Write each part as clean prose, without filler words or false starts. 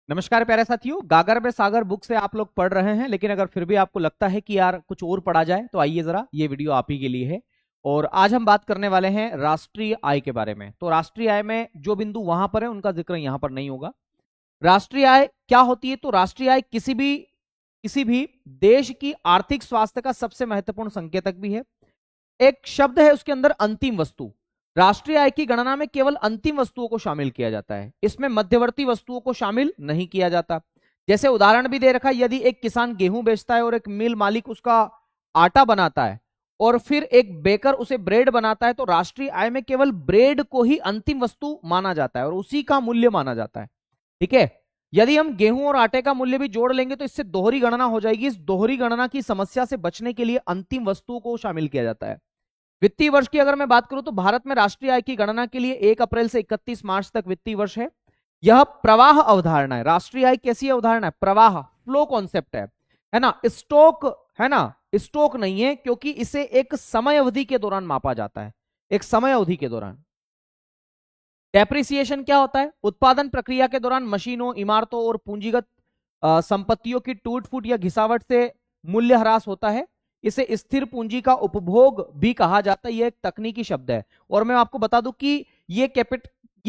नमस्कार प्यारे साथियों, गागर में सागर बुक से आप लोग पढ़ रहे हैं। लेकिन अगर फिर भी आपको लगता है कि यार कुछ और पढ़ा जाए तो आइए जरा, ये वीडियो आप ही के लिए है। और आज हम बात करने वाले हैं राष्ट्रीय आय के बारे में। तो राष्ट्रीय आय में जो बिंदु वहां पर है उनका जिक्र यहां पर नहीं होगा। राष्ट्रीय आय क्या होती है? तो राष्ट्रीय आय किसी भी देश की आर्थिक स्वास्थ्य का सबसे महत्वपूर्ण संकेतक भी है। एक शब्द है उसके अंदर अंतिम वस्तु। राष्ट्रीय आय की गणना में केवल अंतिम वस्तुओं को शामिल किया जाता है, इसमें मध्यवर्ती वस्तुओं को शामिल नहीं किया जाता। जैसे उदाहरण भी दे रखा है, यदि एक किसान गेहूं बेचता है और एक मिल मालिक उसका आटा बनाता है और फिर एक बेकर उसे ब्रेड बनाता है, तो राष्ट्रीय आय में केवल ब्रेड को ही अंतिम वस्तु माना जाता है और उसी का मूल्य माना जाता है। ठीक है। यदि हम गेहूं और आटे का मूल्य भी जोड़ लेंगे तो इससे दोहरी गणना हो जाएगी। इस दोहरी गणना की समस्या से बचने के लिए अंतिम वस्तुओं को शामिल किया जाता है। वित्तीय वर्ष की अगर मैं बात करूं तो भारत में राष्ट्रीय आय की गणना के लिए 1 अप्रैल से 31 मार्च तक वित्तीय वर्ष है। यह प्रवाह अवधारणा है। राष्ट्रीय आय कैसी अवधारणा है? प्रवाह, फ्लो कॉन्सेप्ट है ना। स्टॉक है ना, स्टॉक नहीं है, क्योंकि इसे एक समय अवधि के दौरान मापा जाता है, एक समय अवधि के दौरान। डेप्रिसिएशन क्या होता है? उत्पादन प्रक्रिया के दौरान मशीनों, इमारतों और पूंजीगत संपत्तियों की टूट फूट या घिसावट से मूल्य ह्रास होता है। इसे स्थिर पूंजी का उपभोग भी कहा जाता है। यह एक तकनीकी शब्द है और मैं आपको बता दूं कि ये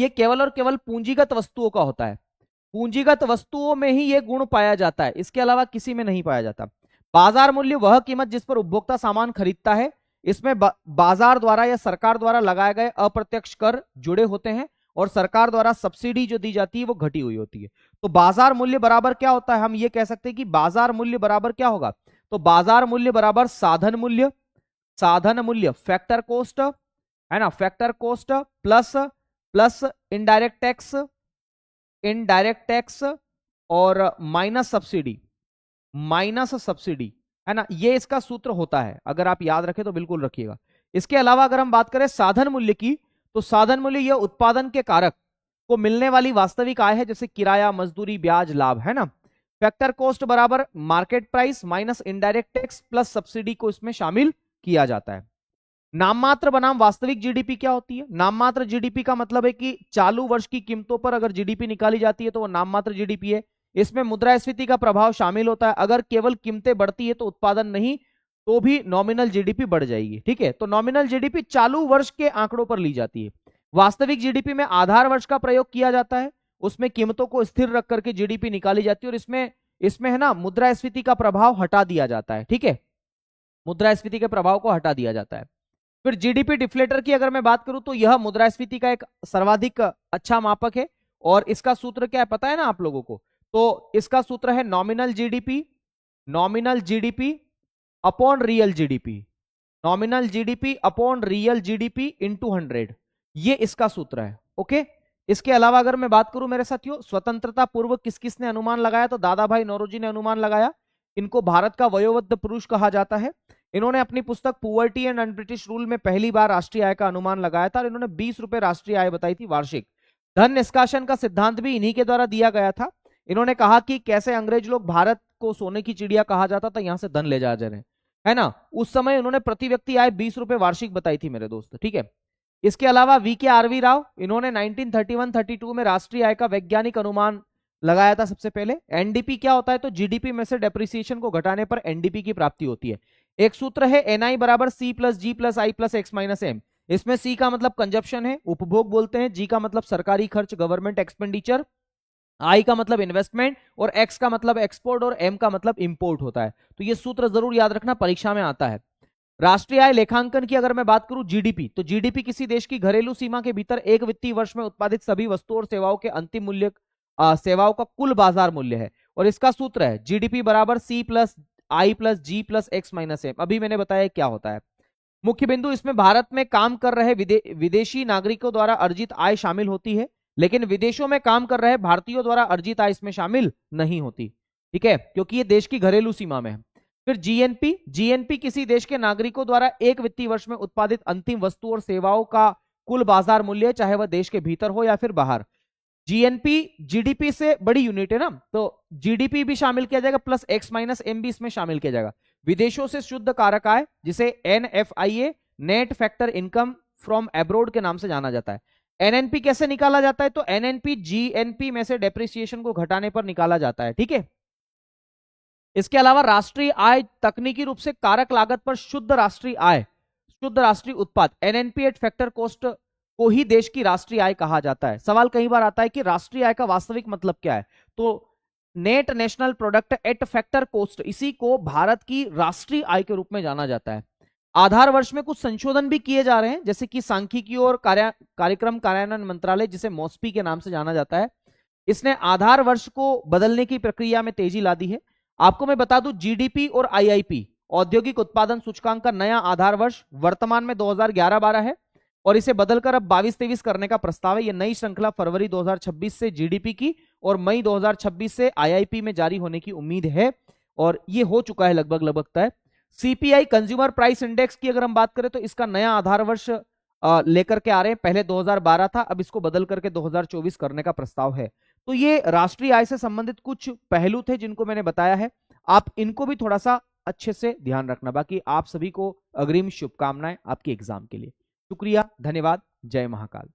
केवल और केवल पूंजीगत वस्तुओं का होता है। पूंजीगत वस्तुओं में ही यह गुण पाया जाता है, इसके अलावा किसी में नहीं पाया जाता। बाजार मूल्य वह कीमत जिस पर उपभोक्ता सामान खरीदता है। इसमें बाजार द्वारा या सरकार द्वारा लगाए गए अप्रत्यक्ष कर जुड़े होते हैं और सरकार द्वारा सब्सिडी जो दी जाती है वो घटी हुई होती है। तो बाजार मूल्य बराबर क्या होता है? हम ये कह सकते हैं कि बाजार मूल्य बराबर क्या होगा? तो बाजार मूल्य बराबर साधन मूल्य, साधन मूल्य फैक्टर कॉस्ट है ना, factor cost plus plus indirect tax, indirect tax और माइनस सब्सिडी, माइनस सब्सिडी है ना। ये इसका सूत्र होता है, अगर आप याद रखें तो बिल्कुल रखिएगा। इसके अलावा अगर हम बात करें साधन मूल्य की, तो साधन मूल्य यह उत्पादन के कारक को मिलने वाली वास्तविक आय है, जैसे किराया, मजदूरी, ब्याज, लाभ है ना। फैक्टर कॉस्ट बराबर market price minus indirect tax plus subsidy को इसमें शामिल किया जाता है। नाममात्र बनाम वास्तविक जीडीपी क्या होती है? नाममात्र जीडीपी का मतलब है कि चालू वर्ष की कीमतों पर अगर जीडीपी निकाली जाती है तो वो नाममात्र जीडीपी है। इसमें मुद्रास्फीति का प्रभाव शामिल होता है। अगर केवल कीमतें बढ़ती है तो उत्पादन नहीं, तो भी नॉमिनल जीडीपी बढ़ जाएगी। ठीक है। तो नॉमिनल जीडीपी चालू वर्ष के आंकड़ों पर ली जाती है। वास्तविक जीडीपी में आधार वर्ष का प्रयोग किया जाता है, उसमें कीमतों को स्थिर रख करके जीडीपी निकाली जाती है और इसमें इसमें है ना मुद्रास्फीति का प्रभाव हटा दिया जाता है। ठीक है, मुद्रास्फीति के प्रभाव को हटा दिया जाता है। फिर जीडीपी डिफ्लेटर की अगर मैं बात करूं तो यह मुद्रास्फीति का एक सर्वाधिक अच्छा मापक है और इसका सूत्र क्या है पता है ना आप लोगों को? तो इसका सूत्र है nominal GDP, nominal GDP upon real GDP, nominal GDP upon real GDP into 100। ये इसका सूत्र है। ओके। इसके अलावा अगर मैं बात करूं मेरे साथियों, स्वतंत्रता पूर्व किस किसने अनुमान लगाया? तो दादा भाई नौरोजी ने अनुमान लगाया। इनको भारत का वयोवृद्ध पुरुष कहा जाता है। इन्होंने अपनी पुस्तक poverty and un British rule में पहली बार राष्ट्रीय आय का अनुमान लगाया था और इन्होंने 20 रुपए राष्ट्रीय आय बताई थी वार्षिक। धन निष्कासन का सिद्धांत भी इन्हीं के द्वारा दिया गया था। इन्होंने कहा कि कैसे अंग्रेज लोग भारत को सोने की चिड़िया कहा जाता था, यहां से धन ले जा रहे है ना। उस समय उन्होंने प्रति व्यक्ति आय 20 रुपए वार्षिक बताई थी मेरे दोस्त। ठीक है। इसके अलावा वीके आरवी राव, इन्होंने 1931-32 में राष्ट्रीय आय का वैज्ञानिक अनुमान लगाया था सबसे पहले। एनडीपी क्या होता है? तो जीडीपी में से डेप्रिसिएशन को घटाने पर एनडीपी की प्राप्ति होती है। एक सूत्र है एनआई बराबर सी प्लस जी प्लस आई प्लस एक्स माइनस एम। इसमें सी का मतलब कंजप्शन है, उपभोग बोलते हैं, जी का मतलब सरकारी खर्च, गवर्नमेंट एक्सपेंडिचर, आई का मतलब इन्वेस्टमेंट और एक्स का मतलब एक्सपोर्ट और एम का मतलब इंपोर्ट होता है। तो ये सूत्र जरूर याद रखना, परीक्षा में आता है। राष्ट्रीय आय लेखांकन की अगर मैं बात करूं जीडीपी, तो जीडीपी किसी देश की घरेलू सीमा के भीतर एक वित्तीय वर्ष में उत्पादित सभी वस्तुओं और सेवाओं के अंतिम मूल्य, सेवाओं का कुल बाजार मूल्य है और इसका सूत्र है जीडीपी बराबर सी प्लस आई प्लस जी प्लस एक्स माइनस एम। अभी मैंने बताया क्या होता है। मुख्य बिंदु इसमें भारत में काम कर रहे विदेशी नागरिकों द्वारा अर्जित आय शामिल होती है, लेकिन विदेशों में काम कर रहे भारतीयों द्वारा अर्जित आय इसमें शामिल नहीं होती। ठीक है, क्योंकि ये देश की घरेलू सीमा में है। फिर जीएनपी, जीएनपी किसी देश के नागरिकों द्वारा एक वित्तीय वर्ष में उत्पादित अंतिम वस्तु और सेवाओं का कुल बाजार मूल्य, चाहे वह देश के भीतर हो या फिर बाहर। जीएनपी जीडीपी से बड़ी यूनिट है ना, तो जीडीपी भी शामिल किया जाएगा प्लस एक्स माइनस एम भी इसमें शामिल किया जाएगा। विदेशों से शुद्ध कारक आय, जिसे NFIA, net factor income from abroad के नाम से जाना जाता है। एनएनपी कैसे निकाला जाता है? तो एनएनपी जीएनपी में से डेप्रिसिएशन को घटाने पर निकाला जाता है, ठीक है। इसके अलावा राष्ट्रीय आय तकनीकी रूप से कारक लागत पर शुद्ध राष्ट्रीय आय, शुद्ध राष्ट्रीय उत्पाद, एनएनपी एट फैक्टर कॉस्ट को ही देश की राष्ट्रीय आय कहा जाता है। सवाल कई बार आता है कि राष्ट्रीय आय का वास्तविक मतलब क्या है? तो net national product at factor cost, इसी को भारत की राष्ट्रीय आय के रूप में जाना जाता है। आधार वर्ष में कुछ संशोधन भी किए जा रहे हैं, जैसे कि सांख्यिकी और कार्यक्रम कार्यान्वयन मंत्रालय, जिसे मॉस्पी के नाम से जाना जाता है, इसने आधार वर्ष को बदलने की प्रक्रिया में तेजी ला दी है। आपको मैं बता दूं, जीडीपी और आईआईपी औद्योगिक उत्पादन सूचकांक का नया आधार वर्ष वर्तमान में 2011-12 है और इसे बदलकर अब 22-23 करने का प्रस्ताव है। यह नई श्रृंखला फरवरी 2026 से जीडीपी की और मई 2026 से आईआईपी में जारी होने की उम्मीद है और यह हो चुका है लगभग तय। सीपीआई कंज्यूमर प्राइस इंडेक्स की अगर हम बात करें तो इसका नया आधार वर्ष लेकर के आ रहे हैं। पहले 2012 था, अब इसको बदल करके 2024 करने का प्रस्ताव है। तो ये राष्ट्रीय आय से संबंधित कुछ पहलू थे जिनको मैंने बताया है, आप इनको भी थोड़ा सा अच्छे से ध्यान रखना। बाकी आप सभी को अग्रिम शुभकामनाएं आपके एग्जाम के लिए। शुक्रिया, धन्यवाद, जय महाकाल।